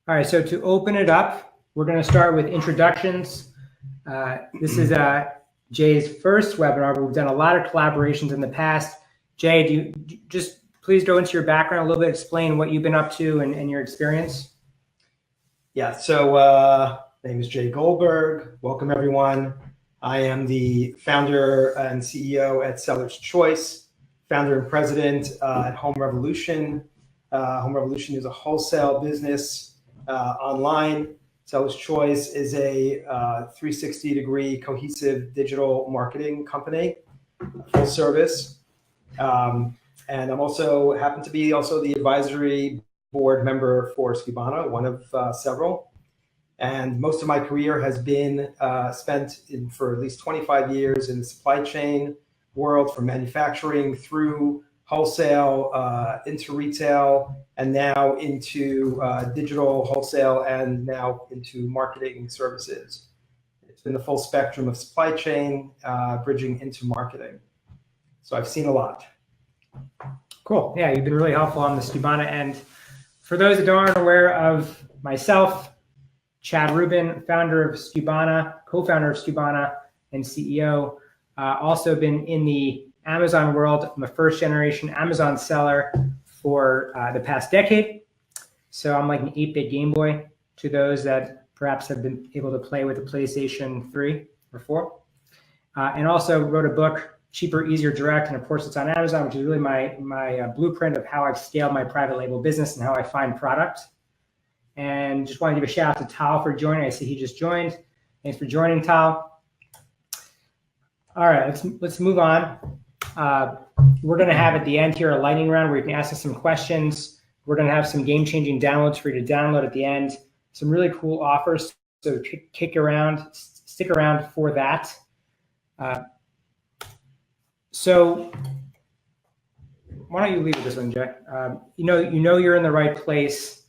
All right, so to open it up, we're going to start with introductions. This is Jay's first webinar, but we've done a lot of collaborations in the past. Jay, do you just please go into your background a little bit, explain what you've been up to and your experience? Yeah, so name is Jay Goldberg. Welcome, everyone. I am the founder and CEO at Seller's Choice, founder and president at Home Revolution. Home Revolution is a wholesale business online. Seller's Choice is a 360-degree cohesive digital marketing company, full service. And I'm also happen to be also the advisory board member for Skubana, one of several. And most of my career has been spent for at least 25 years in the supply chain world, from manufacturing through wholesale, into retail, and now into digital wholesale, and now into marketing services. It's been the full spectrum of supply chain, bridging into marketing. So I've seen a lot. Cool. Yeah, you've been really helpful on the Skubana end. For those that aren't aware of myself, Chad Rubin, founder of Skubana, co-founder of Skubana, and CEO. Also been in the Amazon world. I'm a first generation Amazon seller for the past decade. So I'm like an 8-bit Game Boy to those that perhaps have been able to play with the PlayStation 3 or 4. And also wrote a book, Cheaper, Easier, Direct, and of course it's on Amazon, which is really my blueprint of how I've scaled my private label business and how I find product. And just want to give a shout out to Tal for joining. I see he just joined. Thanks for joining, Tal. All right, let's move on. We're going to have at the end here a lightning round where you can ask us some questions. We're going to have some game-changing downloads for you to download at the end. Some really cool offers, so stick around for that. So why don't you leave with this one, Jay? You know you're in the right place.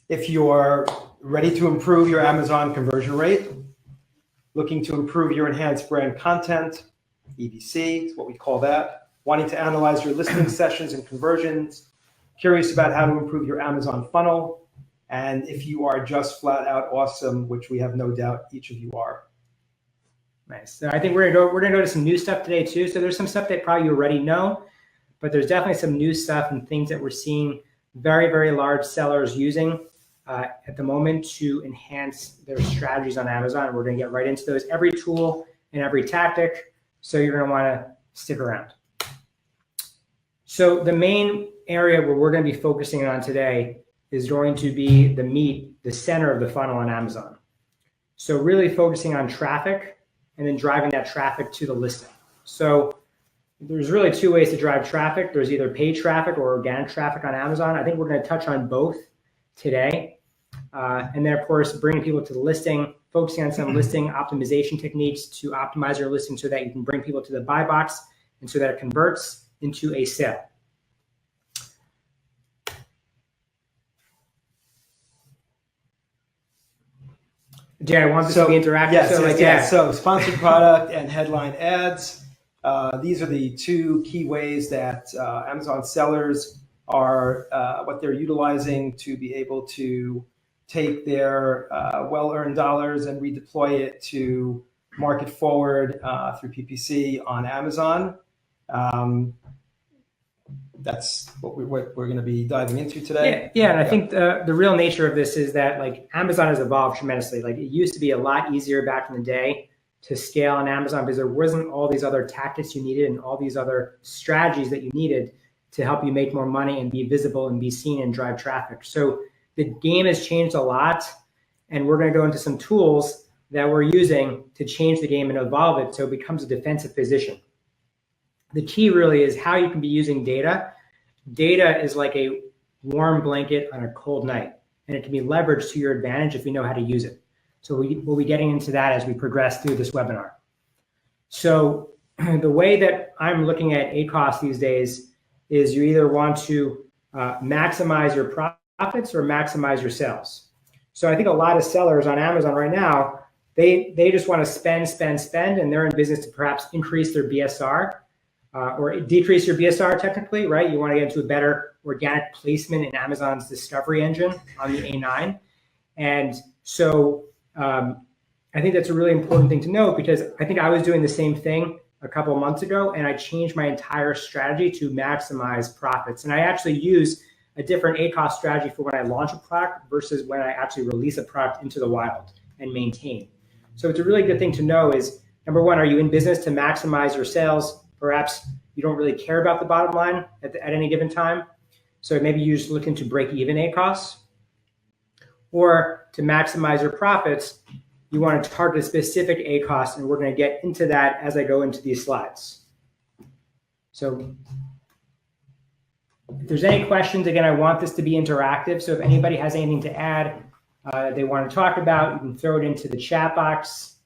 If you're ready to improve your Amazon conversion rate, looking to improve your enhanced brand content, EBC is what we call that, wanting to analyze your listing sessions and conversions, curious about how to improve your Amazon funnel, and if you are just flat out awesome, which we have no doubt each of you are. Nice. So I think we're gonna go to some new stuff today too. So there's some stuff that probably you already know, but there's definitely some new stuff and things that we're seeing very, very large sellers using at the moment to enhance their strategies on Amazon. We're going to get right into those, every tool and every tactic. So you're going to want to stick around. So the main area where we're going to be focusing on today is going to be the meat, the center of the funnel on Amazon. So really focusing on traffic and then driving that traffic to the listing. So there's really two ways to drive traffic. There's either paid traffic or organic traffic on Amazon. I think we're going to touch on both today. And then, of course, bringing people to the listing, focusing on some listing optimization techniques to optimize your listing so that you can bring people to the buy box and so that it converts into a sale. Jay, I want this to be interactive. Yes, So sponsored product and headline ads. These are the two key ways that Amazon sellers are what they're utilizing to be able to take their well-earned dollars and redeploy it to market forward through PPC on Amazon. That's what we're going to be diving into today. Yeah, and I think the real nature of this is that like Amazon has evolved tremendously. Like it used to be a lot easier back in the day to scale on Amazon because there wasn't all these other tactics you needed and all these other strategies that you needed to help you make more money and be visible and be seen and drive traffic. So the game has changed a lot, and we're going to go into some tools that we're using to change the game and evolve it so it becomes a defensive position. The key really is how you can be using data. Data is like a warm blanket on a cold night, and it can be leveraged to your advantage if you know how to use it. So we'll be getting into that as we progress through this webinar. So the way that I'm looking at ACOS these days is you either want to maximize your profits or maximize your sales. So I think a lot of sellers on Amazon right now, they just want to spend, and they're in business to perhaps increase their BSR. or decrease your BSR technically, right? You want to get into a better organic placement in Amazon's discovery engine on the A9. And so I think that's a really important thing to know, because I think I was doing the same thing a couple of months ago, and I changed my entire strategy to maximize profits. And I actually use a different ACOS strategy for when I launch a product versus when I actually release a product into the wild and maintain. So it's a really good thing to know is, number one, are you in business to maximize your sales? Perhaps you don't really care about the bottom line at any given time. So maybe you just looking to break even ACOS. Or to maximize your profits, you want to target a specific ACOS, and we're going to get into that as I go into these slides. So if there's any questions, again, I want this to be interactive. So if anybody has anything to add they want to talk about, you can throw it into the chat box.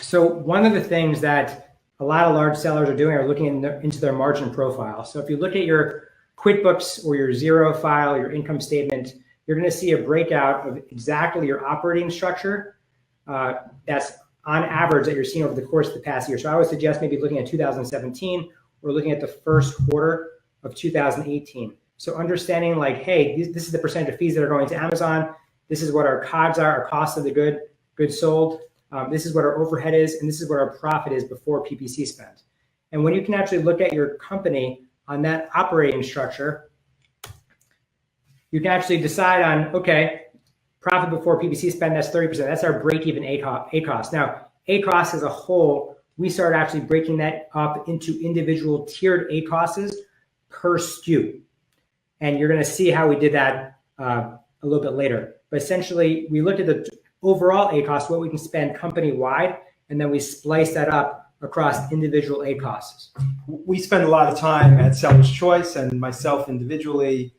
So one of the things that a lot of large sellers are doing are looking into their margin profile. So if you look at your QuickBooks or your Xero file, your income statement, you're going to see a breakout of exactly your operating structure that's on average that you're seeing over the course of the past year. So I would suggest maybe looking at 2017 or looking at the first quarter of 2018. So understanding like, hey, this is the percentage of fees that are going to Amazon. This is what our COGS are, our cost of the goods sold. This is what our overhead is, and this is what our profit is before PPC spend. And when you can actually look at your company on that operating structure, you can actually decide on, okay, profit before PPC spend, that's 30%. That's our break-even ACOS. Now, ACOS as a whole, we started actually breaking that up into individual tiered ACOSs per SKU. And you're going to see how we did that a little bit later. But essentially, we looked at the overall ACOS, what we can spend company-wide, and then we splice that up across individual ACOSs. We spend a lot of time at Seller's Choice and myself individually,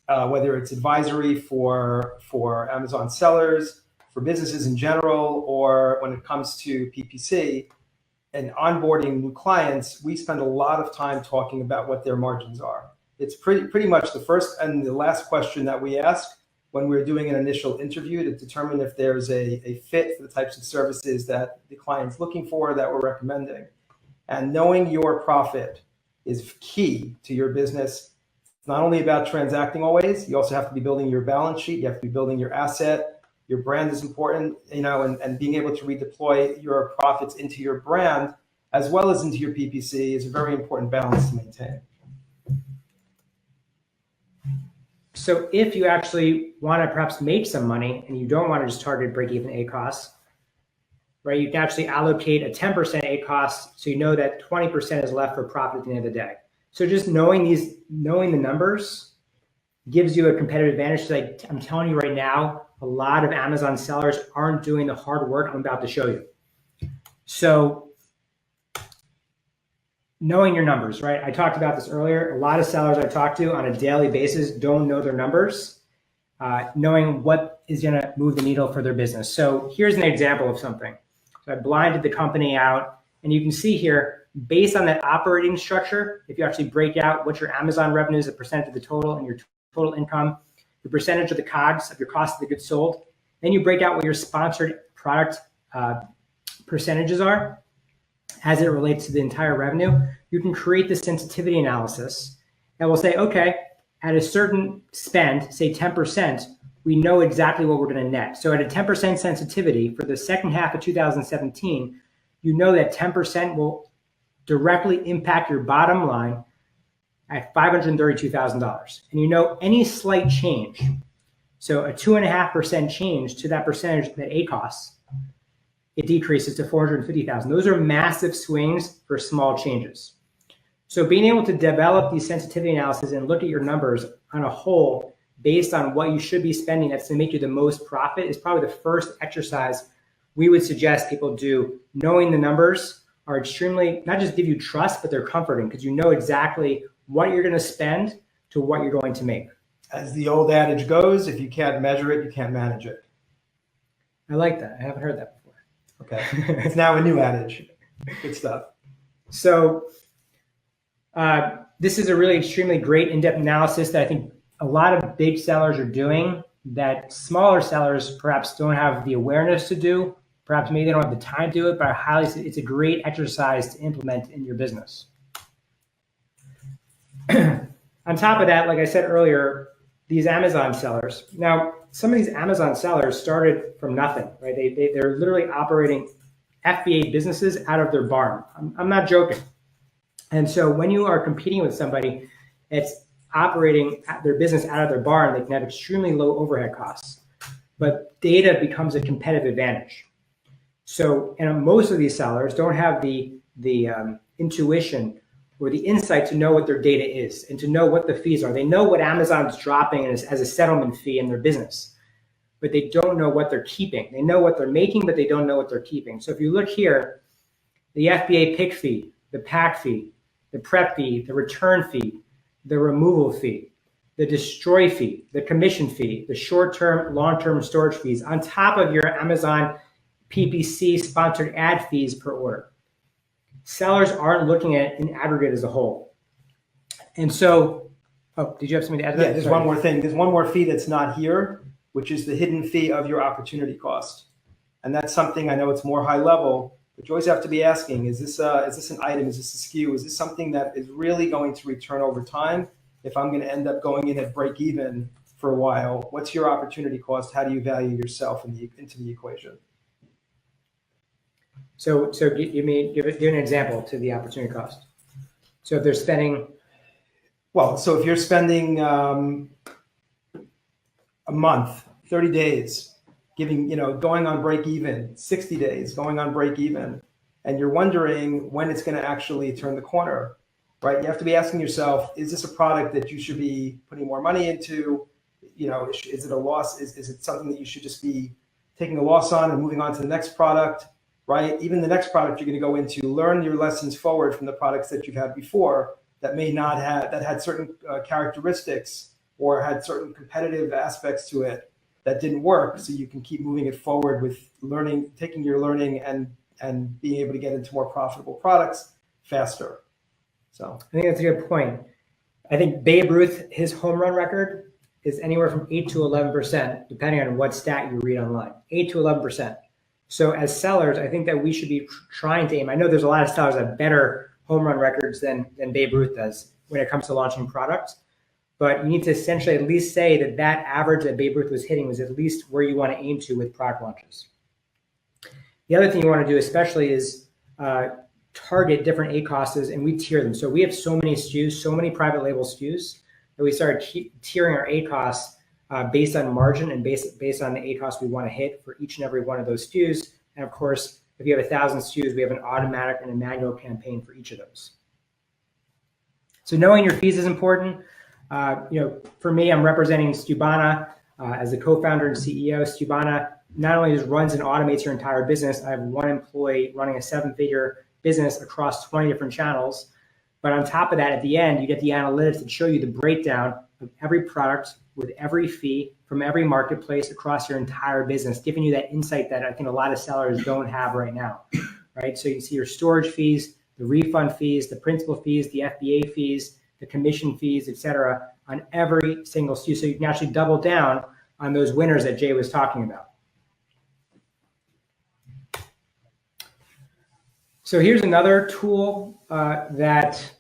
whether it's advisory for Amazon sellers, for businesses in general, or when it comes to PPC and onboarding new clients, we spend a lot of time talking about what their margins are. It's pretty much the first and the last question that we ask when we're doing an initial interview to determine if there's a fit for the types of services that the client's looking for that we're recommending. And knowing your profit is key to your business. It's not only about transacting always, you also have to be building your balance sheet, you have to be building your asset, your brand is important, and being able to redeploy your profits into your brand as well as into your PPC is a very important balance to maintain. So if you actually want to perhaps make some money and you don't want to just target break-even ACOS, right? You can actually allocate a 10% ACOS so you know that 20% is left for profit at the end of the day. So just knowing the numbers gives you a competitive advantage. Like I'm telling you right now, a lot of Amazon sellers aren't doing the hard work I'm about to show you. So knowing your numbers, right? I talked about this earlier. A lot of sellers I talk to on a daily basis don't know their numbers, knowing what is going to move the needle for their business. So here's an example of something. So I blinded the company out, and you can see here, based on that operating structure, if you actually break out what your Amazon revenue is, a percent of the total, and your total income, the percentage of the COGS of your cost of the goods sold, then you break out what your sponsored product percentages are as it relates to the entire revenue. You can create the sensitivity analysis and we'll say, okay, at a certain spend, say 10%, we know exactly what we're going to net. So at a 10% sensitivity for the second half of 2017, you know that 10% will directly impact your bottom line at $532,000. And you know any slight change, so a 2.5% change to that percentage that ACOS, it decreases to $450,000. Those are massive swings for small changes. So being able to develop these sensitivity analysis and look at your numbers on a whole based on what you should be spending that's going to make you the most profit is probably the first exercise we would suggest people do. Knowing the numbers are extremely, not just give you trust, but they're comforting because you know exactly what you're going to spend to what you're going to make. As the old adage goes, if you can't measure it, you can't manage it. I like that. I haven't heard that before. Okay. It's now a new adage. Good stuff. So this is a really extremely great in-depth analysis that I think a lot of big sellers are doing that smaller sellers perhaps don't have the awareness to do Perhaps maybe they don't have the time to do it, but it's a great exercise to implement in your business. On top of that, like I said earlier, these Amazon sellers. Now, some of these Amazon sellers started from nothing, right? They're literally operating FBA businesses out of their barn. I'm not joking. And so when you are competing with somebody that's operating their business out of their barn, they can have extremely low overhead costs. But data becomes a competitive advantage. So, and most of these sellers don't have the intuition or the insight to know what their data is and to know what the fees are. They know what Amazon's dropping as a settlement fee in their business, but they don't know what they're keeping. They know what they're making, but they don't know what they're keeping. So if you look here, the FBA pick fee, the pack fee, the prep fee, the return fee, the removal fee, the destroy fee, the commission fee, the short-term, long-term storage fees, on top of your Amazon PPC sponsored ad fees per order. Sellers aren't looking at it in aggregate as a whole. And so, oh, did you have something to add to that? Yeah, there's one more thing. There's one more fee that's not here, which is the hidden fee of your opportunity cost. And that's something, I know it's more high level, but you always have to be asking, is this an item, is this a SKU, is this something that is really going to return over time? If I'm going to end up going in at break even for a while, what's your opportunity cost? How do you value yourself into the equation? So give an example to the opportunity cost. So if they're spending, well, so if you're spending a month, 30 days, going on break even, 60 days, going on break even, and you're wondering when it's going to actually turn the corner, right? You have to be asking yourself, is this a product that you should be putting more money into? Is it a loss? Is it something that you should just be taking a loss on and moving on to the next product? Right? Even the next product you're going to go into, learn your lessons forward from the products that you've had before that had certain characteristics or had certain competitive aspects to it that didn't work. So you can keep moving it forward with learning, taking your learning and being able to get into more profitable products faster. So I think that's a good point. I think Babe Ruth, his home run record is anywhere from 8 to 11%, depending on what stat you read online. 8 to 11%. So as sellers, I think that we should be trying to aim. I know there's a lot of sellers that have better home run records than Babe Ruth does when it comes to launching products. But you need to essentially at least say that average that Babe Ruth was hitting was at least where you want to aim to with product launches. The other thing you want to do especially is target different ACOSs, and we tier them. So we have so many SKUs, so many private label SKUs, that we started tiering our ACOS based on margin and based on the ACOS we want to hit for each and every one of those SKUs. And of course, if you have 1,000 SKUs, we have an automatic and a manual campaign for each of those. So knowing your fees is important. For me, I'm representing Stubana as the co-founder and CEO. Stubana not only just runs and automates your entire business. I have one employee running a 7-figure business across 20 different channels. But on top of that, at the end, you get the analytics that show you the breakdown of every product with every fee from every marketplace across your entire business, giving you that insight that I think a lot of sellers don't have right now, right? So you can see your storage fees, the refund fees, the principal fees, the FBA fees, the commission fees, et cetera, on every single SKU. So you can actually double down on those winners that Jay was talking about. So here's another tool that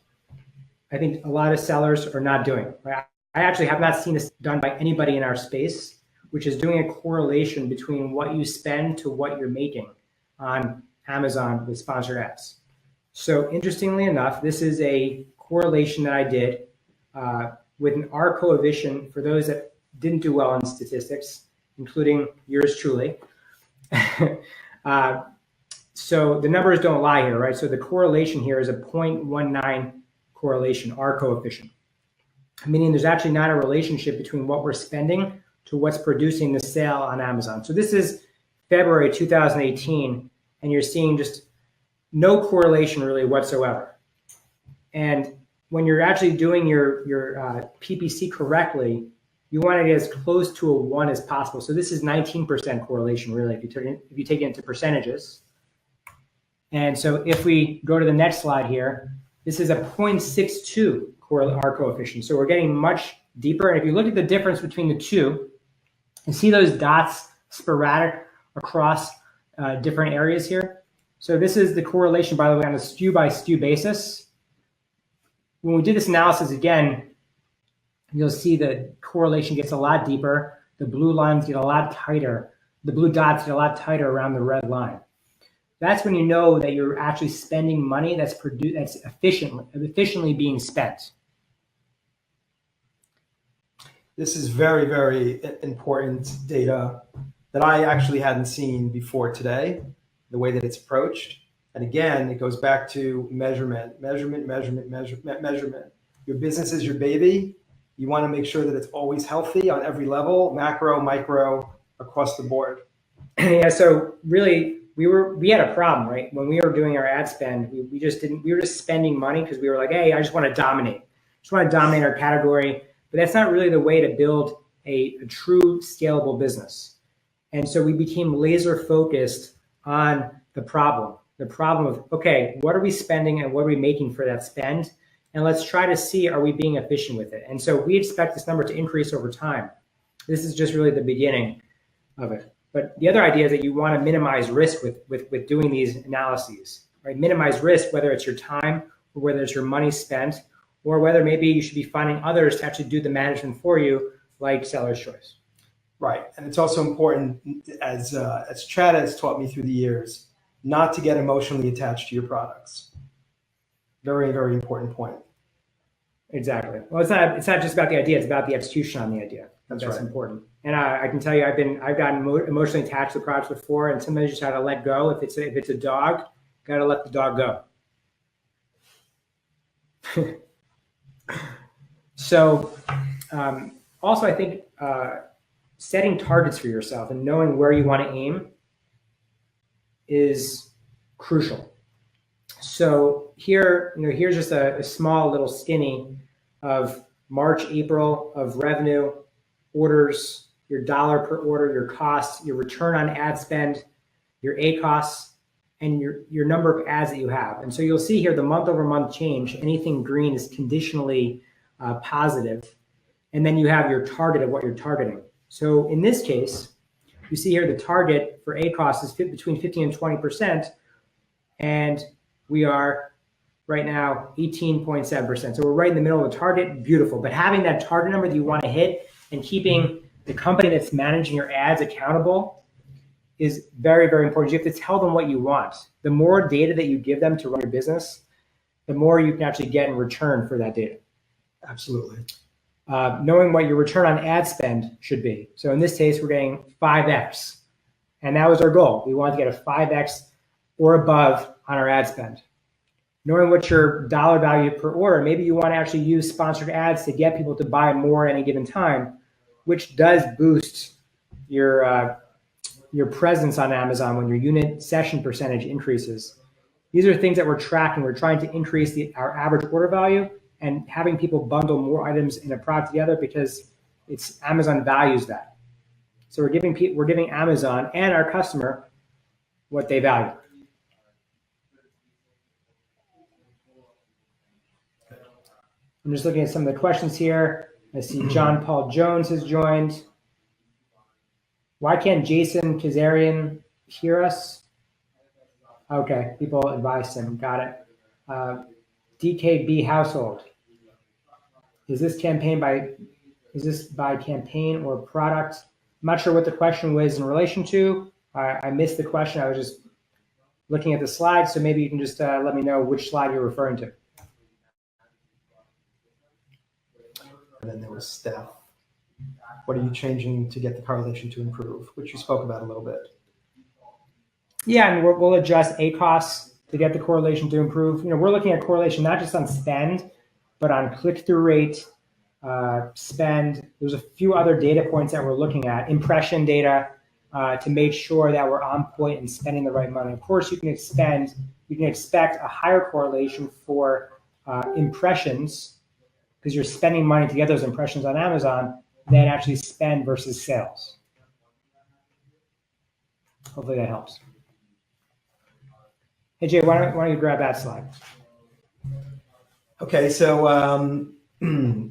I think a lot of sellers are not doing. Right? I actually have not seen this done by anybody in our space, which is doing a correlation between what you spend to what you're making on Amazon with sponsored ads. So interestingly enough, this is a correlation that I did with an R coefficient for those that didn't do well in statistics, including yours truly. So the numbers don't lie here, right? So the correlation here is a 0.19 correlation, R coefficient, meaning there's actually not a relationship between what we're spending to what's producing the sale on Amazon. So this is February 2018, and you're seeing just no correlation really whatsoever. And when you're actually doing your PPC correctly, you want to get as close to a 1 as possible. So this is 19% correlation really if you take it into percentages. And so if we go to the next slide here, this is a 0.62 R coefficient. So we're getting much deeper. And if you look at the difference between the two, you see those dots sporadic across different areas here. So this is the correlation, by the way, on a SKU by SKU basis. When we did this analysis again, you'll see the correlation gets a lot deeper. The blue lines get a lot tighter. The blue dots get a lot tighter around the red line. That's when you know that you're actually spending money that's efficiently being spent. This is very, very important data that I actually hadn't seen before today, the way that it's approached. And again, it goes back to measurement. Your business is your baby. You want to make sure that it's always healthy on every level, macro, micro, across the board. Yeah, so really, we had a problem, right? When we were doing our ad spend, we were just spending money because we were like, hey, I just want to dominate. Just want to dominate our category. But that's not really the way to build a true scalable business. And so we became laser focused on the problem of, okay, what are we spending and what are we making for that spend? And let's try to see, are we being efficient with it? And so we expect this number to increase over time. This is just really the beginning of it. But the other idea is that you want to minimize risk with doing these analyses, right? Minimize risk, whether it's your time or whether it's your money spent, or whether maybe you should be finding others to actually do the management for you, like Seller's Choice. Right, and it's also important, as Chad has taught me through the years, not to get emotionally attached to your products. Very, very important point. Exactly. Well, it's not just about the idea; it's about the execution on the idea. That's right. Important. And I can tell you, I've gotten emotionally attached to the products before, and sometimes you just have to let go. If it's a dog, got to let the dog go. So, also, I think setting targets for yourself and knowing where you want to aim is crucial. So here, here's just a small little skinny of March, April of revenue, orders, your dollar per order, your costs, your return on ad spend, your ACOS, and your number of ads that you have. And so you'll see here the month over month change. Anything green is conditionally positive. And then you have your target of what you're targeting. So in this case, you see here the target for ACOS is between 15 and 20%. And we are right now 18.7%. So we're right in the middle of the target. Beautiful. But having that target number that you want to hit and keeping the company that's managing your ads accountable is very, very important. You have to tell them what you want. The more data that you give them to run your business, the more you can actually get in return for that data. Absolutely. Knowing what your return on ad spend should be. So in this case, we're getting 5x. And that was our goal. We wanted to get a 5x or above on our ad spend. Knowing what your dollar value per order, maybe you want to actually use sponsored ads to get people to buy more at any given time, which does boost your presence on Amazon when your unit session percentage increases. These are things that we're tracking. We're trying to increase our average order value and having people bundle more items in a product together because Amazon values that. So we're giving Amazon and our customer what they value. I'm just looking at some of the questions here. I see John Paul Jones has joined. Why can't Jason Kazarian hear us? Okay, people advised him. Got it. DKB Household. Is this by campaign or product? I'm not sure what the question was in relation to. I missed the question. I was just looking at the slide, so maybe you can just let me know which slide you're referring to. And then there was Steph. What are you changing to get the correlation to improve, which you spoke about a little bit? Yeah, I mean, we'll adjust ACOS to get the correlation to improve. We're looking at correlation not just on spend, but on click-through rate, spend. There's a few other data points that we're looking at, impression data, to make sure that we're on point and spending the right money. Of course, you can expect a higher correlation for impressions because you're spending money to get those impressions on Amazon than actually spend versus sales. Hopefully that helps. Hey, Jay, why don't you grab that slide? Okay, so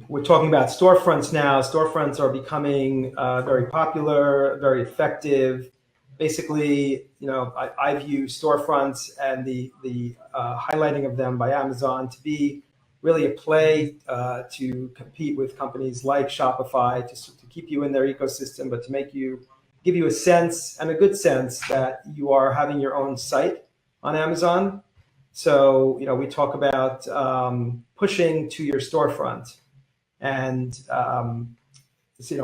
we're talking about storefronts now. Storefronts are becoming very popular, very effective. basically, I view storefronts and the highlighting of them by Amazon to be really a play to compete with companies like Shopify to keep you in their ecosystem, but to give you a sense, and a good sense, that you are having your own site on Amazon. So, we talk about pushing to your storefront, and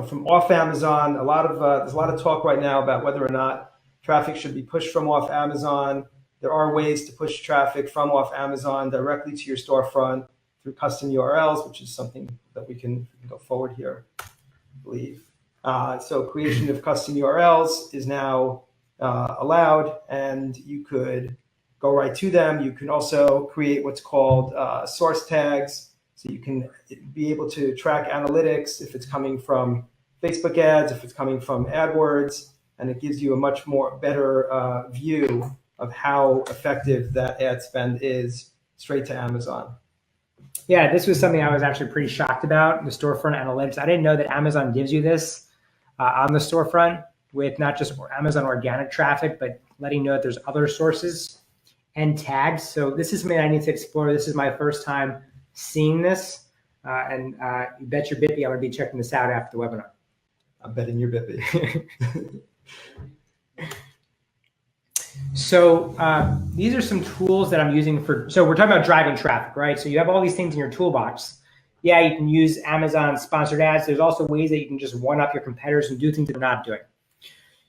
from off Amazon, there's a lot of talk right now about whether or not traffic should be pushed from off Amazon. There are ways to push traffic from off Amazon directly to your storefront through custom URLs, which is something that we can go forward here, I believe. So creation of custom URLs is now allowed, and you could go right to them. You can also create what's called source tags, so you can be able to track analytics if it's coming from Facebook ads, if it's coming from AdWords, and it gives you a much better view of how effective that ad spend is straight to Amazon. Yeah, this was something I was actually pretty shocked about, the storefront analytics. I didn't know that Amazon gives you this on the storefront with not just Amazon organic traffic, but letting you know that there's other sources and tags. So this is something I need to explore. This is my first time seeing this. And you bet your Bippy I'm going to be checking this out after the webinar. I'm betting your Bippy. So these are some tools that I'm using so we're talking about driving traffic, right? So you have all these things in your toolbox. Yeah, you can use Amazon sponsored ads. There's also ways that you can just one-up your competitors and do things that they're not doing.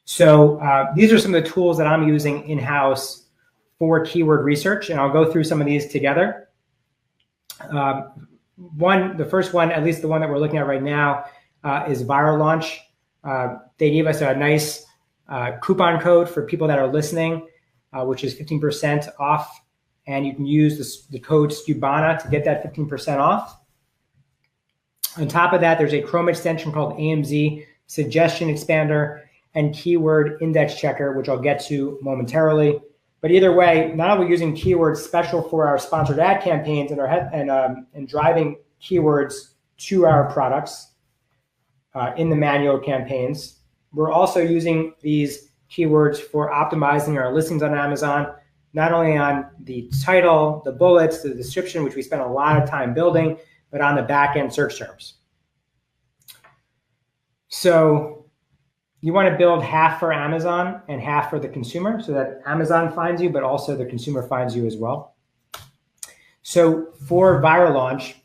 So these are some of the tools that I'm using in-house for keyword research, and I'll go through some of these together. The first one, at least the one that we're looking at right now, is Viral Launch. They gave us a nice coupon code for people that are listening, which is 15% off, and you can use the code SCUBANA to get that 15% off. On top of that, there's a Chrome extension called AMZ Suggestion Expander and Keyword Index Checker, which I'll get to momentarily. But either way, now we're using keywords special for our sponsored ad campaigns and driving keywords to our products in the manual campaigns. We're also using these keywords for optimizing our listings on Amazon, not only on the title, the bullets, the description, which we spend a lot of time building, but on the back-end search terms. So you want to build half for Amazon and half for the consumer so that Amazon finds you, but also the consumer finds you as well. So for Viral Launch,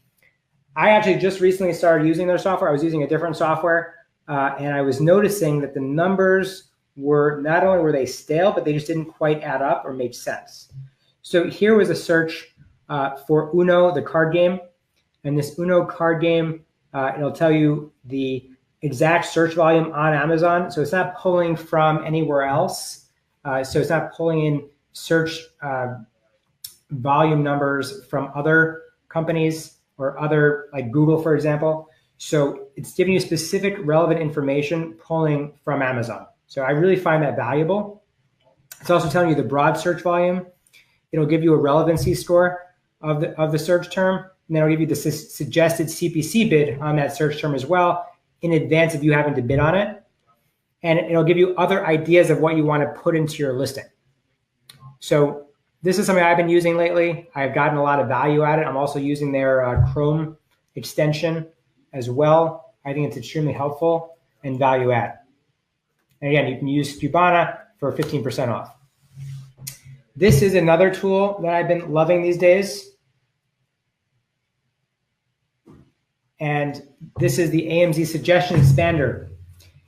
I actually just recently started using their software. I was using a different software, and I was noticing that the numbers were, not only were they stale, but they just didn't quite add up or make sense. So here was a search for Uno, the card game. And this Uno card game, it'll tell you the exact search volume on Amazon. So it's not pulling from anywhere else. So it's not pulling in search volume numbers from other companies or other, like Google, for example. So it's giving you specific relevant information pulling from Amazon. So I really find that valuable. It's also telling you the broad search volume. It'll give you a relevancy score of the search term. And then it'll give you the suggested CPC bid on that search term as well in advance of you having to bid on it. And it'll give you other ideas of what you want to put into your listing. So this is something I've been using lately. I've gotten a lot of value at it. I'm also using their Chrome extension as well. I think it's extremely helpful and value add. And again, you can use SCUBANA for 15% off. This is another tool that I've been loving these days. And this is the AMZ Suggestion Expander.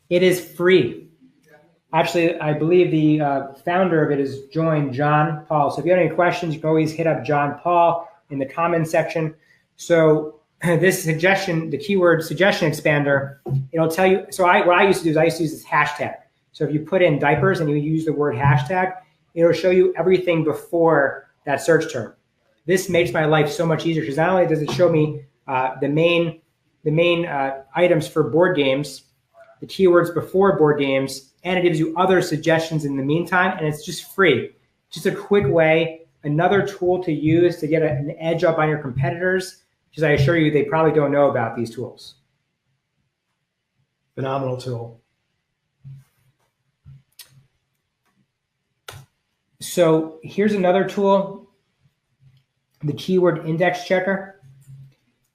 It is free. Actually, I believe the founder of it is joined, John Paul. So if you have any questions, you can always hit up John Paul in the comments section. So this suggestion, the keyword suggestion expander, it'll tell you. So what I used to do is I used to use this hashtag. So if you put in diapers and you use the word hashtag, it'll show you everything before that search term. This makes my life so much easier because not only does it show me the main items for board games, the keywords before board games, and it gives you other suggestions in the meantime, and it's just free. Just a quick way, another tool to use to get an edge up on your competitors, because I assure you they probably don't know about these tools. Phenomenal tool. So here's another tool, the keyword index checker.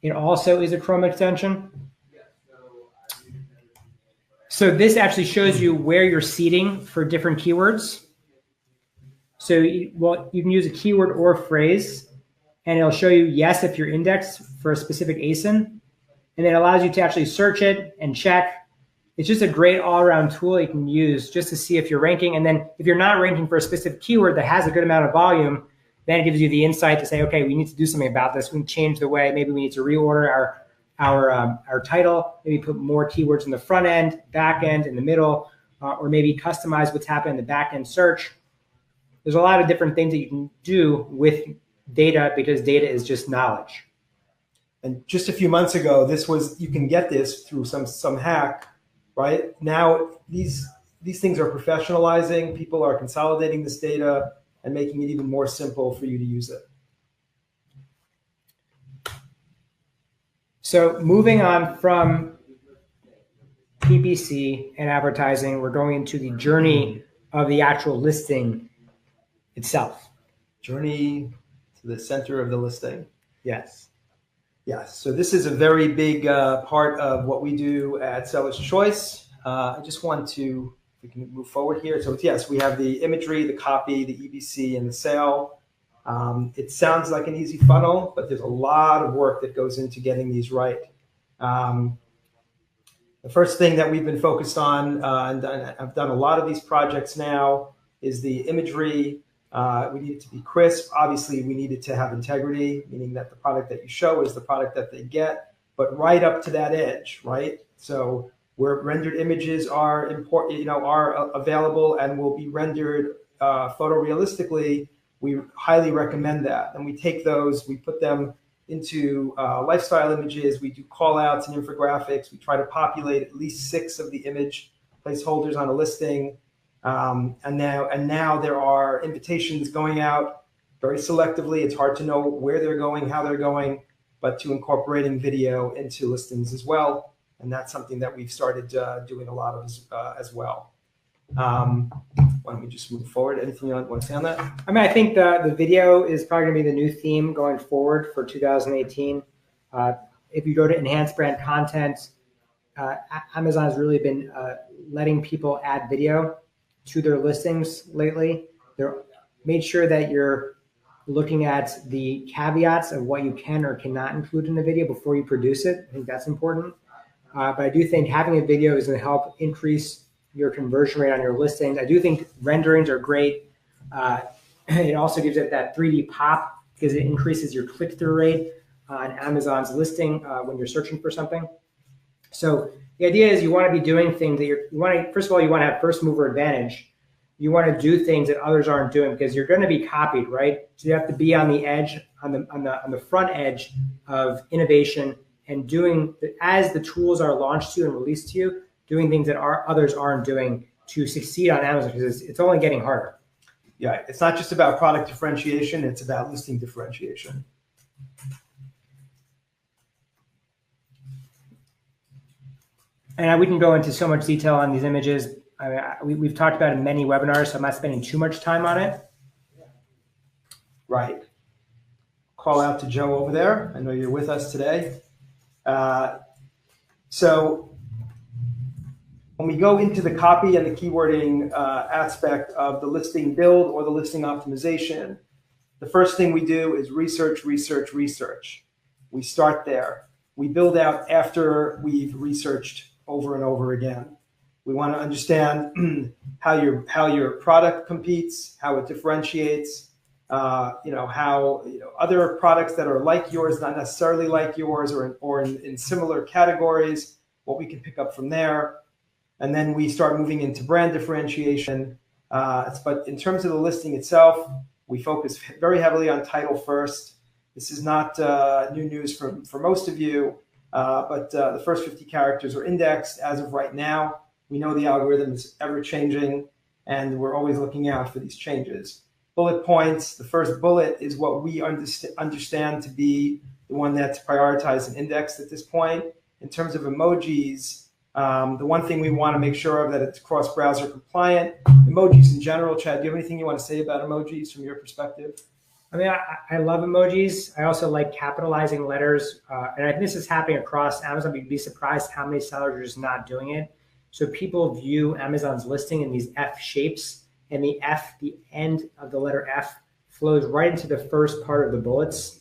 It also is a Chrome extension. So this actually shows you where you're seeding for different keywords. So you can use a keyword or a phrase, and it'll show you yes if you're indexed for a specific ASIN, and it allows you to actually search it and check. It's just a great all-around tool you can use just to see if you're ranking. And then if you're not ranking for a specific keyword that has a good amount of volume, then it gives you the insight to say, okay, we need to do something about this. We can change the way. Maybe we need to reorder our title. Maybe put more keywords in the front end, back end, in the middle, or maybe customize what's happening in the back end search. There's a lot of different things that you can do with data because data is just knowledge. And just a few months ago, you can get this through some hack, right? Now these things are professionalizing. People are consolidating this data and making it even more simple for you to use it. So moving on from PPC and advertising, we're going into the journey of the actual listing itself. Journey to the center of the listing. Yes. Yes. So this is a very big part of what we do at Seller's Choice. I just want to, we can move forward here. So yes, we have the imagery, the copy, the EBC, and the sale. It sounds like an easy funnel, but there's a lot of work that goes into getting these right. The first thing that we've been focused on, and I've done a lot of these projects now, is the imagery. We need it to be crisp. Obviously, we need it to have integrity, meaning that the product that you show is the product that they get, but right up to that edge, right? So where rendered images are important, are available and will be rendered photorealistically, we highly recommend that. And we take those, we put them into lifestyle images. We do call outs and infographics. We try to populate at least 6 of the image placeholders on a listing. And now there are invitations going out very selectively. It's hard to know where they're going, how they're going, but to incorporating video into listings as well. And that's something that we've started doing a lot of as well. Why don't we just move forward? Anything you want to say on that? I mean, I think the video is probably going to be the new theme going forward for 2018. If you go to enhanced brand content, Amazon has really been letting people add video to their listings lately. They're made sure that you're looking at the caveats of what you can or cannot include in the video before you produce it. I think that's important. But I do think having a video is going to help increase your conversion rate on your listings. I do think renderings are great. It also gives it that 3D pop because it increases your click-through rate on Amazon's listing when you're searching for something. So the idea is you want to be doing things that first of all, you want to have first mover advantage. You want to do things that others aren't doing because you're going to be copied, right? So you have to be on the edge, on the front edge of innovation and doing, as the tools are launched to you and released to you, doing things that others aren't doing to succeed on Amazon because it's only getting harder. Yeah, it's not just about product differentiation, it's about listing differentiation. And we can go into so much detail on these images. We've talked about it in many webinars, so I'm not spending too much time on it. Right. Call out to Joe over there. I know you're with us today. So when we go into the copy and the keywording aspect of the listing build or the listing optimization, the first thing we do is research, research, research. We start there. We build out after we've researched over and over again. We want to understand how your product competes, how it differentiates, how other products that are like yours, not necessarily like yours, or in similar categories, what we can pick up from there. And then we start moving into brand differentiation. But in terms of the listing itself, we focus very heavily on title first. This is not new news for most of you, but the first 50 characters are indexed as of right now. We know the algorithm is ever changing, and we're always looking out for these changes. Bullet points, the first bullet is what we understand to be the one that's prioritized and indexed at this point. In terms of emojis, The one thing we want to make sure of that it's cross-browser compliant. Emojis in general, Chad, do you have anything you want to say about emojis from your perspective? I mean, I love emojis. I also like capitalizing letters. And I think this is happening across Amazon. You'd be surprised how many sellers are just not doing it. So people view Amazon's listing in these F shapes, and the F, the end of the letter F, flows right into the first part of the bullets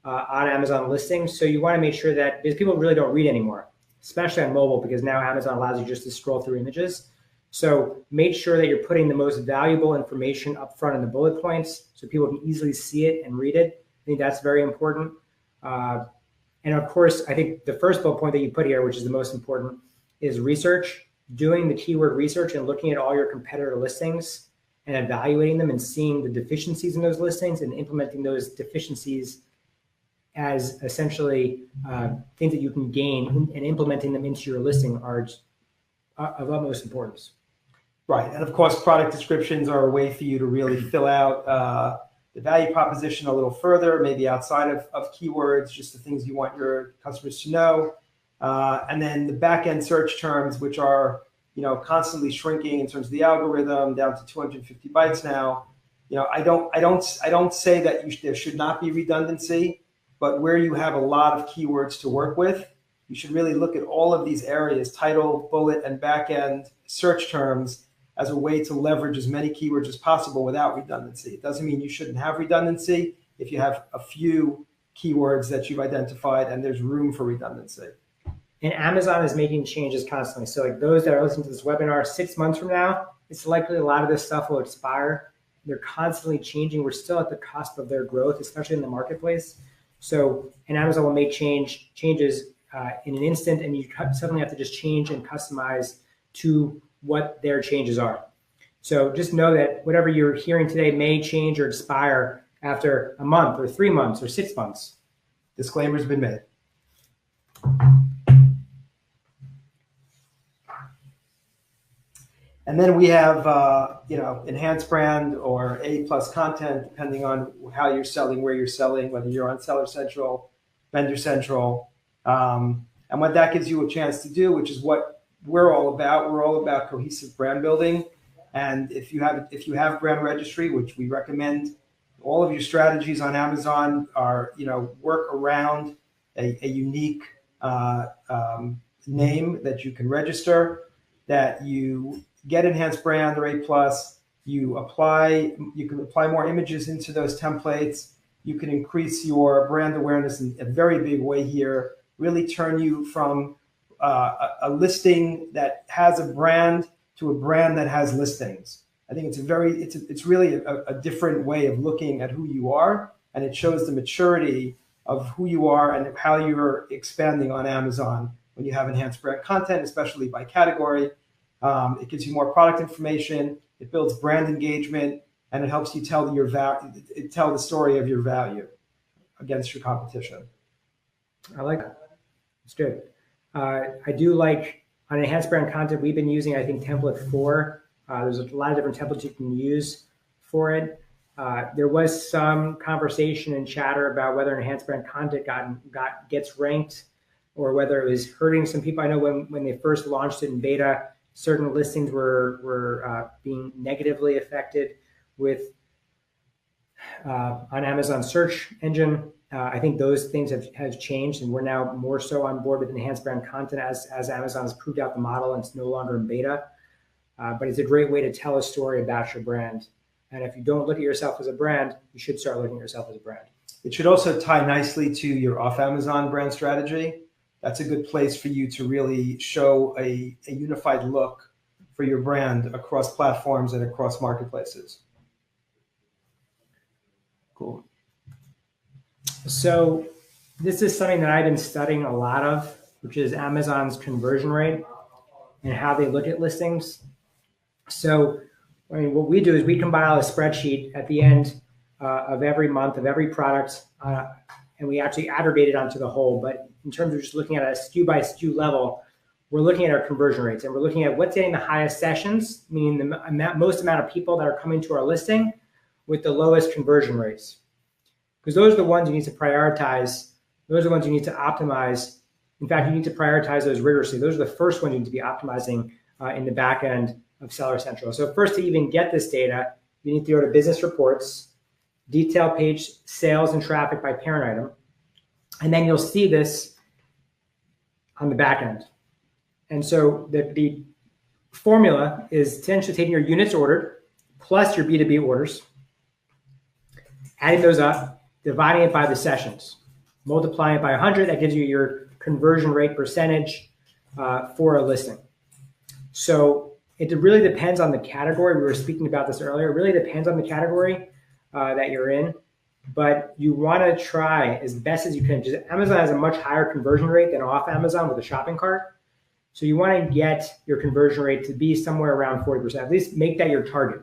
on Amazon listings. So you want to make sure that, because people really don't read anymore, especially on mobile, because now Amazon allows you just to scroll through images. So make sure that you're putting the most valuable information up front in the bullet points so people can easily see it and read it. I think that's very important. And of course, I think the first bullet point that you put here, which is the most important, is research. Doing the keyword research and looking at all your competitor listings and evaluating them and seeing the deficiencies in those listings and implementing those deficiencies as essentially things that you can gain, and implementing them into your listing are of utmost importance. Right, and of course, product descriptions are a way for you to really fill out the value proposition a little further, maybe outside of keywords, just the things you want your customers to know. And then the back-end search terms, which are constantly shrinking in terms of the algorithm, down to 250 bytes now. I don't say that there should not be redundancy, but where you have a lot of keywords to work with, you should really look at all of these areas, title, bullet, and back-end search terms, as a way to leverage as many keywords as possible without redundancy. It doesn't mean you shouldn't have redundancy if you have a few keywords that you've identified and there's room for redundancy. And Amazon is making changes constantly. So like those that are listening to this webinar 6 months from now, it's likely a lot of this stuff will expire. They're constantly changing. We're still at the cusp of their growth, especially in the marketplace. So, and Amazon will make changes in an instant, and you suddenly have to just change and customize to what their changes are. So just know that whatever you're hearing today may change or expire after a month or 3 months or 6 months. Disclaimer's been made. And then we have, enhanced brand or A+ content, depending on how you're selling, where you're selling, whether you're on Seller Central, Vendor Central, and what that gives you a chance to do, which is what we're all about. We're all about cohesive brand building. And if you have brand registry, which we recommend, all of your strategies on Amazon are, work around a unique name that you can register, that you get enhanced brand or A+, you can apply more images into those templates. You can increase your brand awareness in a very big way here, really turn you from a listing that has a brand to a brand that has listings. I think it's really a different way of looking at who you are, and it shows the maturity of who you are and how you're expanding on Amazon when you have enhanced brand content, especially by category. It gives you more product information, it builds brand engagement, and it helps you tell the story of your value against your competition. I like that. It's good. I do like on enhanced brand content, we've been using, I think, template 4. There's a lot of different templates you can use for it. There was some conversation and chatter about whether enhanced brand content gets ranked or whether it was hurting some people. I know when they first launched it in beta, certain listings were being negatively affected with on Amazon search engine. I think those things have changed, and we're now more so on board with enhanced brand content as Amazon has proved out the model and it's no longer in beta. But it's a great way to tell a story about your brand. And if you don't look at yourself as a brand, you should start looking at yourself as a brand. It should also tie nicely to your off Amazon brand strategy. That's a good place for you to really show a unified look for your brand across platforms and across marketplaces. Cool. So this is something that I've been studying a lot of, which is Amazon's conversion rate and how they look at listings. So what we do is we compile a spreadsheet at the end of every month of every product, and we actually aggregate it onto the whole. But in terms of just looking at a SKU by SKU level, we're looking at our conversion rates, and we're looking at what's getting the highest sessions, meaning the most amount of people that are coming to our listing with the lowest conversion rates. Because those are the ones you need to prioritize. Those are the ones you need to optimize In fact, you need to prioritize those rigorously. Those are the first ones you need to be optimizing in the back end of Seller Central. So first, to even get this data, you need to go to Business Reports, Detail Page, Sales and Traffic by Parent Item, and then you'll see this on the back end. And so the formula is essentially taking your units ordered plus your B2B orders, adding those up, dividing it by the sessions, multiplying it by 100. That gives you your conversion rate percentage for a listing. So it really depends on the category. We were speaking about this earlier. It really depends on the category that you're in, but you want to try as best as you can. Just Amazon has a much higher conversion rate than off Amazon with a shopping cart. So you want to get your conversion rate to be somewhere around 40%. At least make that your target.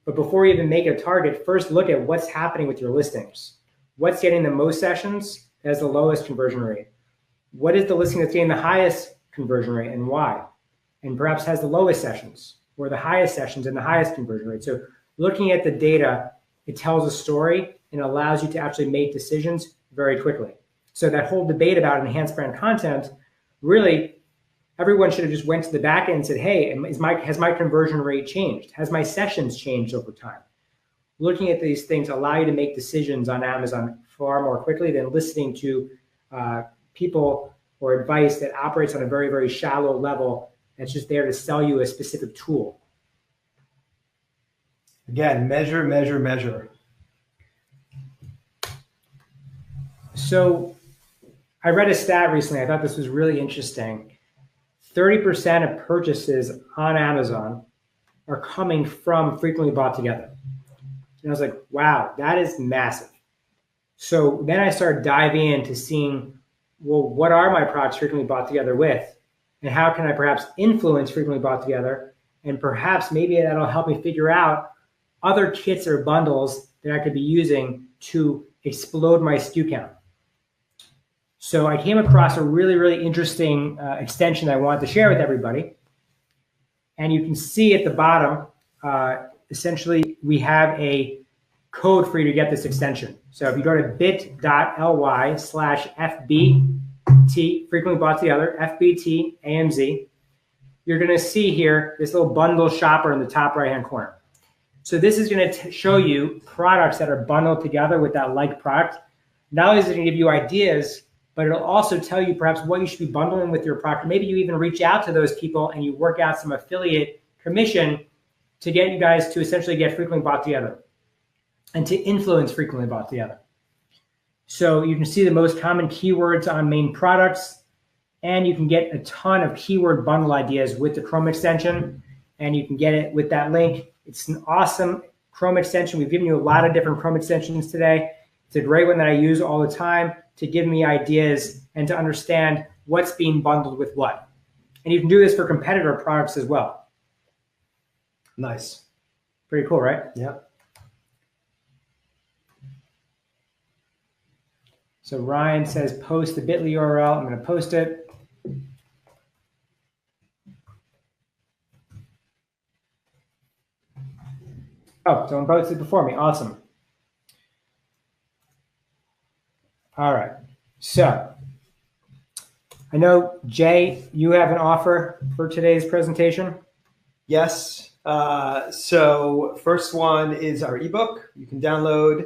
But before you even make it a target, first look at what's happening with your listings. What's getting the most sessions has the lowest conversion rate? What is the listing that's getting the highest conversion rate and why? And perhaps has the lowest sessions or the highest sessions and the highest conversion rate. So looking at the data, it tells a story and allows you to actually make decisions very quickly. So that whole debate about enhanced brand content, really, everyone should have just went to the back end and said, hey, has my conversion rate changed? Has my sessions changed over time? Looking at these things allow you to make decisions on Amazon far more quickly than listening to people or advice that operates on a very, very shallow level that's just there to sell you a specific tool. Again, measure, measure, measure. So I read a stat recently. I thought this was really interesting. 30% of purchases on Amazon are coming from frequently bought together. And I was like, wow, that is massive. So then I started diving into seeing, well, what are my products frequently bought together with? And how can I perhaps influence frequently bought together? And perhaps maybe that'll help me figure out other kits or bundles that I could be using to explode my SKU count. So I came across a really, really interesting extension I wanted to share with everybody. And you can see at the bottom, essentially, we have a code for you to get this extension. So if you go to bit.ly/FBT, frequently bought together, FBT AMZ, you're going to see here this little bundle shopper in the top right-hand corner. So this is going to show you products that are bundled together with that like product. Not only is it going to give you ideas, but it'll also tell you perhaps what you should be bundling with your product. Maybe you even reach out to those people and you work out some affiliate commission to get you guys to essentially get frequently bought together and to influence frequently bought together. So you can see the most common keywords on main products, and you can get a ton of keyword bundle ideas with the Chrome extension, and you can get it with that link. It's an awesome Chrome extension. We've given you a lot of different Chrome extensions today. It's a great one that I use all the time to give me ideas and to understand what's being bundled with what. And you can do this for competitor products as well. Nice. Pretty cool, right? Yeah. So Ryan says, post the bit.ly URL. I'm going to post it. Oh, someone posted before me. Awesome. All right. So I know, Jay, you have an offer for today's presentation. Yes. So first one is our ebook. You can download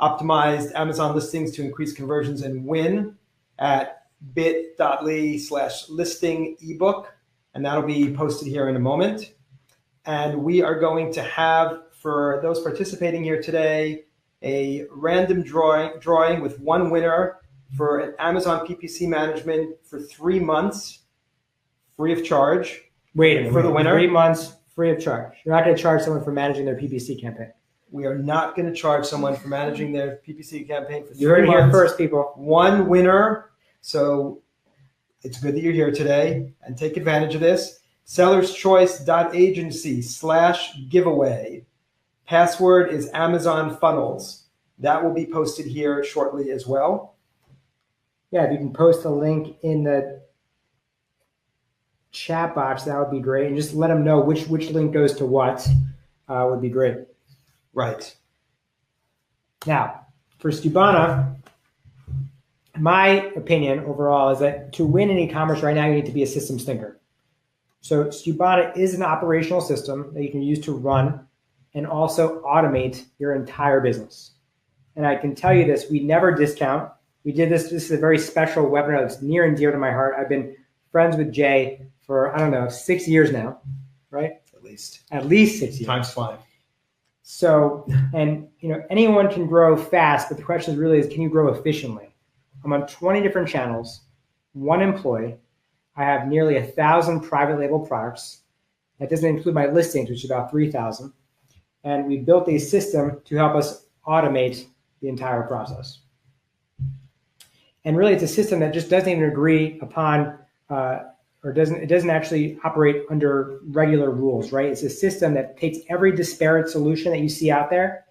optimized Amazon listings to increase conversions and win at bit.ly/listing ebook. And that'll be posted here in a moment. And we are going to have, for those participating here today, a random drawing with one winner for an Amazon PPC management for 3 months, free of charge. Wait a minute. For the winner. 3 months, free of charge. You're not going to charge someone for managing their PPC campaign. We are not going to charge someone for managing their PPC campaign for 3 months. You heard it here first, people. One winner. So it's good that you're here today and take advantage of this. sellerschoice.agency/giveaway. Password is Amazon Funnels. That will be posted here shortly as well. Yeah, if you can post a link in the chat box, that would be great. And just let them know which link goes to what would be great. Right. Now, for Stubana, my opinion overall is that to win in e-commerce right now, you need to be a systems thinker. So Stubana is an operational system that you can use to run and also automate your entire business. And I can tell you this, we never discount. We did this is a very special webinar that's near and dear to my heart. I've been friends with Jay for, I don't know, 6 years now, right? At least 6 years. Time's flying. So, and anyone can grow fast, but the question is really can you grow efficiently? I'm on 20 different channels, 1 employee. I have nearly 1,000 private label products. That doesn't include my listings, which is about 3,000. And we built a system to help us automate the entire process. And really, it's a system that just doesn't even agree upon, it doesn't actually operate under regular rules, right? It's a system that takes every disparate solution that you see out there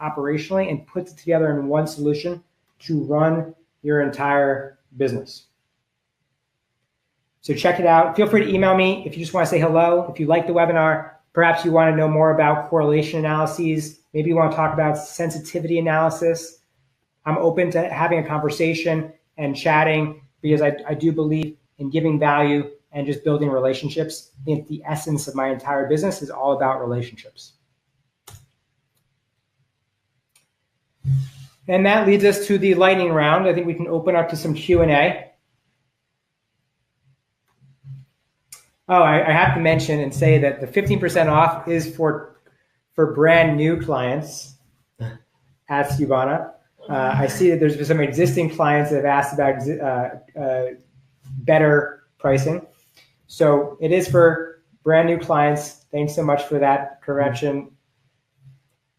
operationally and puts it together in one solution to run your entire business. So check it out. Feel free to email me if you just want to say hello. If you like the webinar, perhaps you want to know more about correlation analyses. Maybe you want to talk about sensitivity analysis. I'm open to having a conversation and chatting because I do believe in giving value and just building relationships. I think the essence of my entire business is all about relationships. And that leads us to the lightning round. I think we can open up to some Q&A. Oh, I have to mention and say that the 15% off is for brand new clients at Stubana. I see that there's been some existing clients that have asked about better pricing. So it is for brand new clients. Thanks so much for that correction.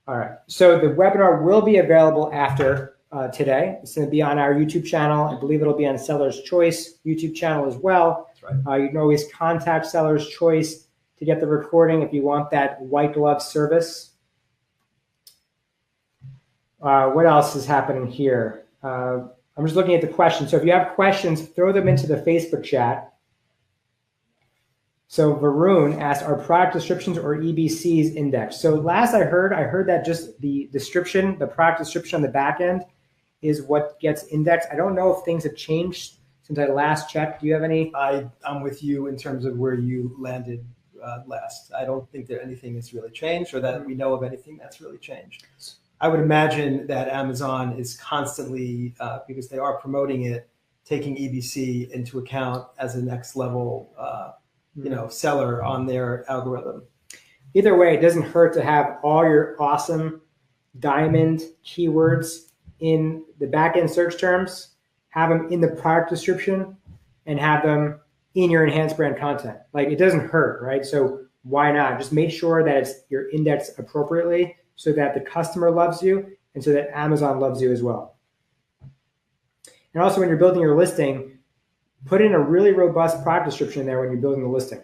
All right. So the webinar will be available after today. It's going to be on our YouTube channel. I believe it'll be on Seller's Choice YouTube channel as well. That's right. You can always contact Seller's Choice to get the recording if you want that white glove service. What else is happening here? I'm just looking at the questions. So if you have questions, throw them into the Facebook chat. So Varun asked, are product descriptions or EBCs indexed? So last I heard that just the description, the product description on the back end is what gets indexed. I don't know if things have changed since I last checked. Do you have any? I'm with you in terms of where you landed last. I don't think that anything has really changed or that we know of anything that's really changed. I would imagine that Amazon is constantly, because they are promoting it, taking EBC into account as a next level seller on their algorithm. Either way, it doesn't hurt to have all your awesome diamond keywords in the back-end search terms, have them in the product description, and have them in your enhanced brand content. Like, it doesn't hurt, right? So why not? Just make sure that you're indexed appropriately so that the customer loves you and so that Amazon loves you as well. And also, when you're building your listing, put in a really robust product description in there when you're building the listing.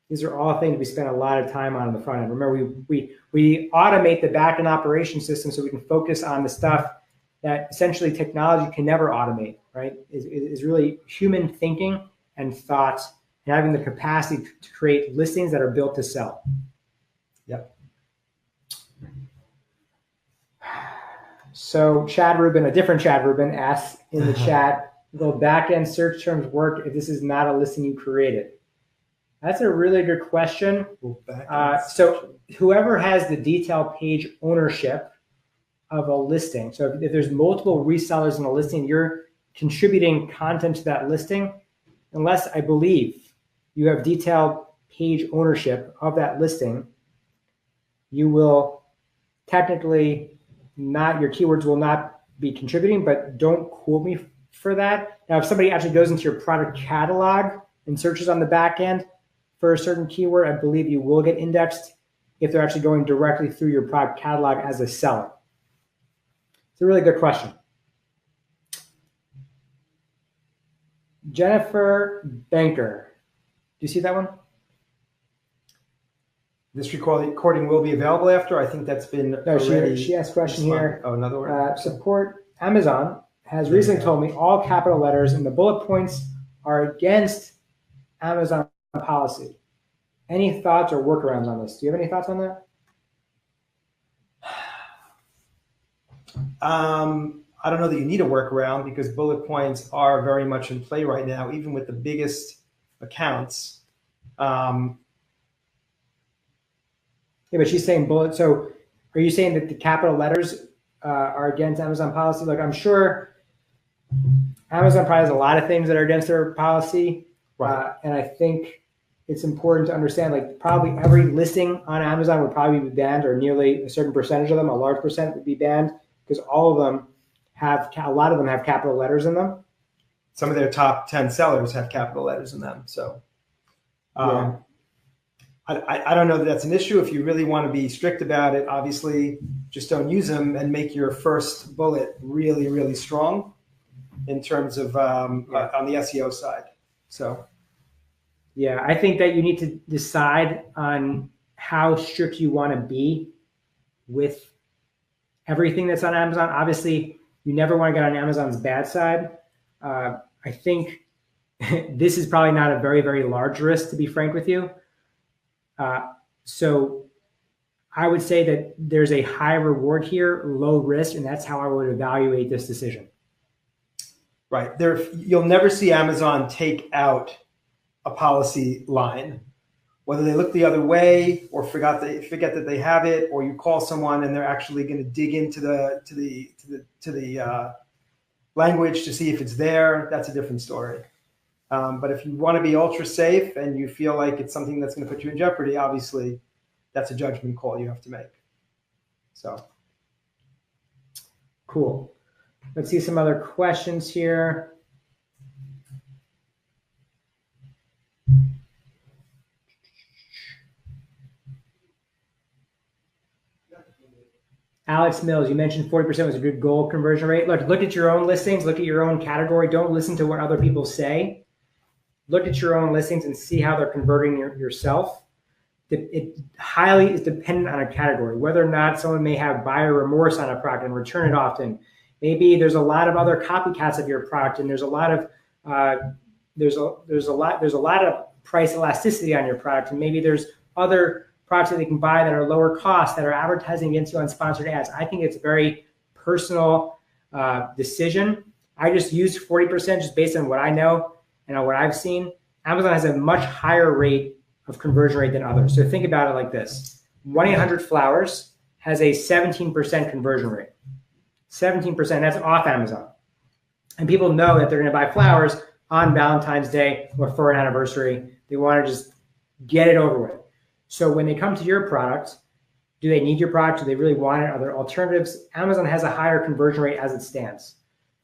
These are all things we spend a lot of time on the front end. Remember, we automate the back-end operation system so we can focus on the stuff that essentially technology can never automate, right? Is really human thinking and thought and having the capacity to create listings that are built to sell. Yep. So Chad Rubin, a different Chad Rubin, asks in the chat, will back-end search terms work if this is not a listing you created? That's a really good question. So whoever has the detail page ownership of a listing, so if there's multiple resellers in a listing, you're contributing content to that listing, unless I believe you have detailed page ownership of that listing, you will technically not, your keywords will not be contributing, but don't quote me for that. Now, if somebody actually goes into your product catalog and searches on the back end for a certain keyword, I believe you will get indexed if they're actually going directly through your product catalog as a seller. It's a really good question. Jennifer Banker, do you see that one? This recording will be available after. I think that's been already. She asked a question here. Oh, another one. Support Amazon has recently told me all capital letters in the bullet points are against Amazon policy. Any thoughts or workarounds on this? Do you have any thoughts on that? I don't know that you need a workaround because bullet points are very much in play right now, even with the biggest accounts. Yeah, but she's saying bullet. So are you saying that the capital letters are against Amazon policy? Like, I'm sure Amazon probably has a lot of things that are against their policy. Right. And I think it's important to understand, like, probably every listing on Amazon would probably be banned, or nearly a certain percentage of them, a large percent would be banned, because all of them have, a lot of them have capital letters in them. Some of their top 10 sellers have capital letters in them. So Yeah. I don't know that that's an issue. If you really want to be strict about it, obviously just don't use them and make your first bullet really, really strong in terms of on the SEO side. So Yeah, I think that you need to decide on how strict you want to be with everything that's on Amazon. Obviously, you never want to get on Amazon's bad side. I think this is probably not a very, very large risk, to be frank with you. So I would say that there's a high reward here, low risk, and that's how I would evaluate this decision. Right. You'll never see Amazon take out a policy line, whether they look the other way or forget that they have it, or you call someone and they're actually going to dig into the language to see if it's there. That's a different story. But if you want to be ultra safe and you feel like it's something that's going to put you in jeopardy, obviously that's a judgment call you have to make. So cool. Let's see some other questions here. Alex Mills, you mentioned 40% was a good goal conversion rate. Look at your own listings, look at your own category. Don't listen to what other people say. Look at your own listings and see how they're converting yourself. It highly is dependent on a category, whether or not someone may have buyer remorse on a product and return it often. Maybe there's a lot of other copycats of your product, and there's a lot of price elasticity on your product, and maybe there's other products that they can buy that are lower cost, that are advertising against you on sponsored ads. I think it's a very personal decision. I just used 40% just based on what I know and on what I've seen. Amazon has a much higher rate of conversion rate than others. So think about it like this. 1-800-Flowers has a 17% conversion rate. 17%, that's off Amazon. And people know that they're going to buy flowers on Valentine's Day or for an anniversary. They want to just get it over with. So when they come to your product, do they need your product? Do they really want it? Are there alternatives? Amazon has a higher conversion rate as it stands.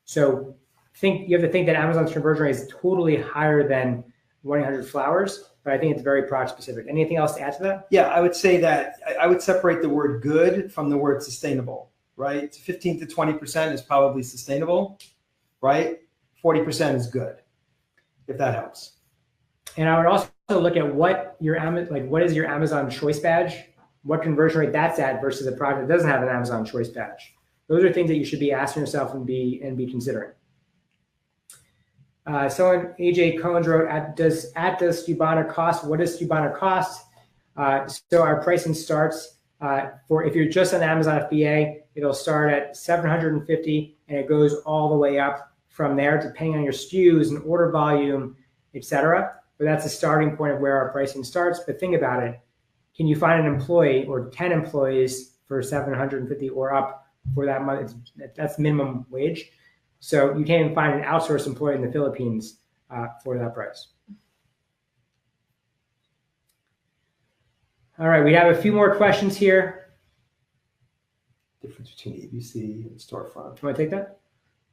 So you have to think that Amazon's conversion rate is totally higher than 1-800-Flowers, but I think it's very product specific. Anything else to add to that? Yeah, I would say that I would separate the word good from the word sustainable, right? 15 to 20% is probably sustainable, right? 40% is good, if that helps. And I would also look at what is your Amazon choice badge, what conversion rate that's at versus a product that doesn't have an Amazon choice badge. Those are things that you should be asking yourself and be considering. Someone, AJ Cohen's wrote, does Stubana cost? What does Stubana cost? So our pricing starts if you're just on Amazon FBA, it'll start at $750 and it goes all the way up from there, depending on your SKUs and order volume, etc. But that's the starting point of where our pricing starts. But think about it. Can you find an employee or 10 employees for $750 or up for that month? That's minimum wage. So you can't even find an outsourced employee in the Philippines for that price. All right, we have a few more questions here. Difference between EBC and storefront. You want to take that?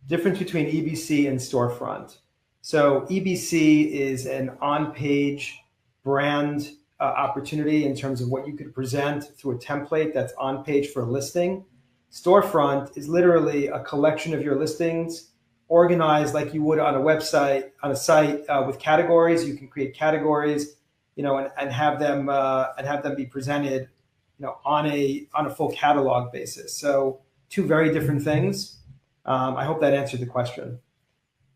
Difference between EBC and storefront. So EBC is an on-page brand opportunity in terms of what you could present through a template that's on page for a listing. Storefront is literally a collection of your listings organized like you would on a website, on a site with categories. You can create categories, and have them be presented, on a full catalog basis. So two very different things. I hope that answered the question.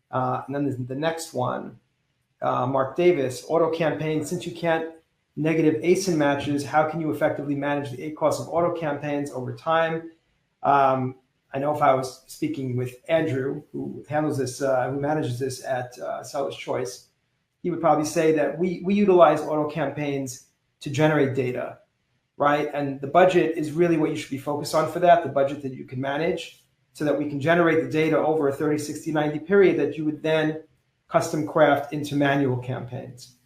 And then there's the next one, Mark Davis, auto campaigns. Since you can't negative ASIN matches, how can you effectively manage the cost of auto campaigns over time? I I know if I was speaking with Andrew, who handles this, who manages this at Seller's Choice, he would probably say that we utilize auto campaigns to generate data, right? And the budget is really what you should be focused on for that, the budget that you can manage, so that we can generate the data over a 30, 60, 90 period that you would then custom craft into manual campaigns.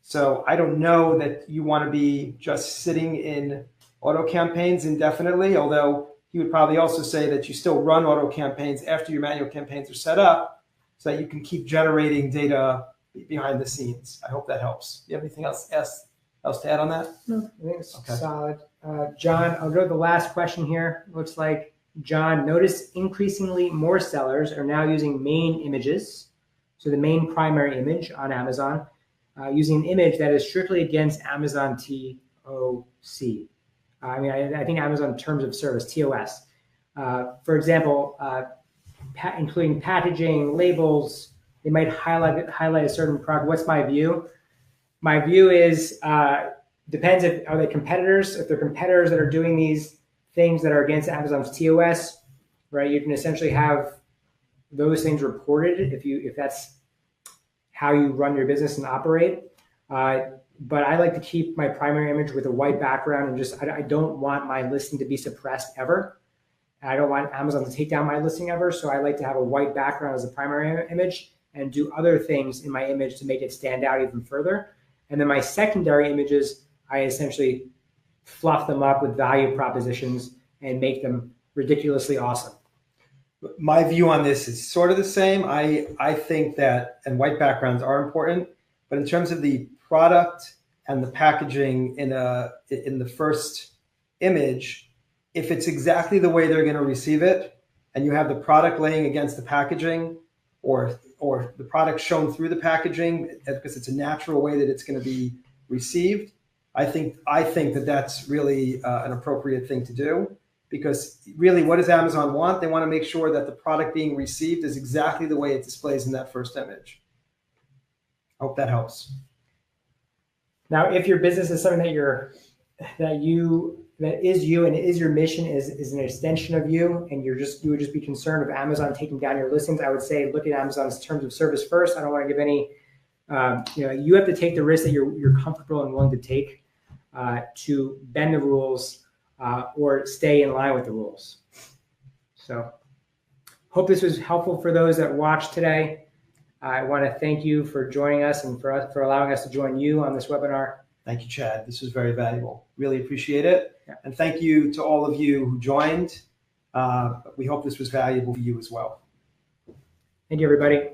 So I don't know that you want to be just sitting in auto campaigns indefinitely, although he would probably also say that you still run auto campaigns after your manual campaigns are set up so that you can keep generating data behind the scenes. I hope that helps. Do you have anything else to add on that? No, I think it's Okay. solid. John, I'll go to the last question here. Looks like, John, notice increasingly more sellers are now using main images, so the main primary image on Amazon, using an image that is strictly against Amazon TOC. I mean, I think Amazon Terms of Service, TOS. For example, including packaging, labels, they might highlight a certain product. What's my view? My view is, depends if, are they competitors? If they're competitors that are doing these things that are against Amazon's TOS, right? You can essentially have those things reported if that's how you run your business and operate. But I like to keep my primary image with a white background, and just I don't want my listing to be suppressed ever. I don't want Amazon to take down my listing ever, so I like to have a white background as a primary image and do other things in my image to make it stand out even further. And then my secondary images, I essentially fluff them up with value propositions and make them ridiculously awesome. My view on this is sort of the same. I think that, and white backgrounds are important, but in terms of the product and the packaging in the first image, if it's exactly the way they're going to receive it, and you have the product laying against the packaging, or the product shown through the packaging, because it's a natural way that it's going to be received, I think that that's really an appropriate thing to do. Because really, what does Amazon want? They want to make sure that the product being received is exactly the way it displays in that first image. I hope that helps. Now, if your business is something that is you and is your mission is an extension of you, and you would just be concerned of Amazon taking down your listings, I would say look at Amazon's terms of service first. I don't want to give any. You have to take the risk that you're comfortable and willing to take to bend the rules or stay in line with the rules. So, hope this was helpful for those that watched today. I want to thank you for joining us and for allowing us to join you on this webinar. Thank you, Chad. This was very valuable. Really appreciate it. Yeah. And thank you to all of you who joined. We hope this was valuable for you as well. Thank you, everybody.